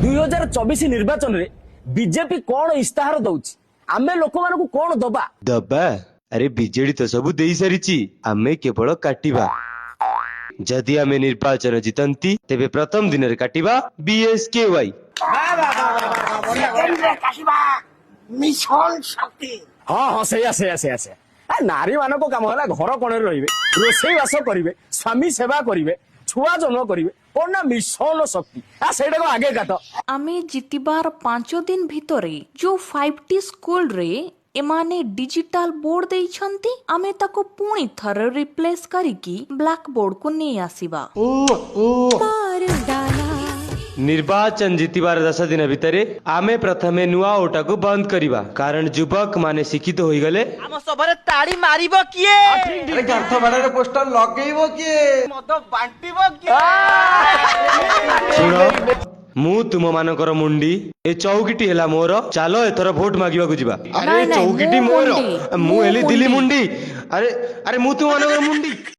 2024 निर्वाचन रे बीजेपी कौन इस्ताहार दउछि आमे लोक मानकु कौन दबा दबा अरे बीजेडी तो सब दे सारी आमे केवल काटिबा जदि आमे निर्वाचन जितंती तेबे प्रथम दिन रे काटिबा बीएसकेवाई मिशन शक्ति हाँ हाँ सैया सैया सैया सैया नारी मानक काम है घर कोणे रहिबे रोषेई बास करिवे स्वामी सेवा करिवे छुआ जन्म करिवे कौन ना मिशन शक्ति सेटा को आगे काट आमे जितिबार 5 दिन भितरे जो 5T स्कूल रे एमाने डिजिटल बोर्ड देइछंती आमे ताको पुणी थर रिप्लेस करिकी ब्लैक बोर्ड को नहीं आसीबा निर्वाचन जितिबार 10 दिन भितरे आमे प्रथमे नुआ ओटा को बंद करिबा कारण युवक माने शिक्षित होई गले हम सबरे ताड़ी मारिबो किए अरे गार्थ बाड़े पोस्टर लगेइबो किए मद बांटिबो किए सुनो मु तुम मानकर मुंडी ए चौकीटी हेला मोर चलो एथर वोट मागिबा को जिबा अरे चौकीटी मोर मु हेली दिल्ली मुंडी अरे अरे मु तुम मानकर मुंडी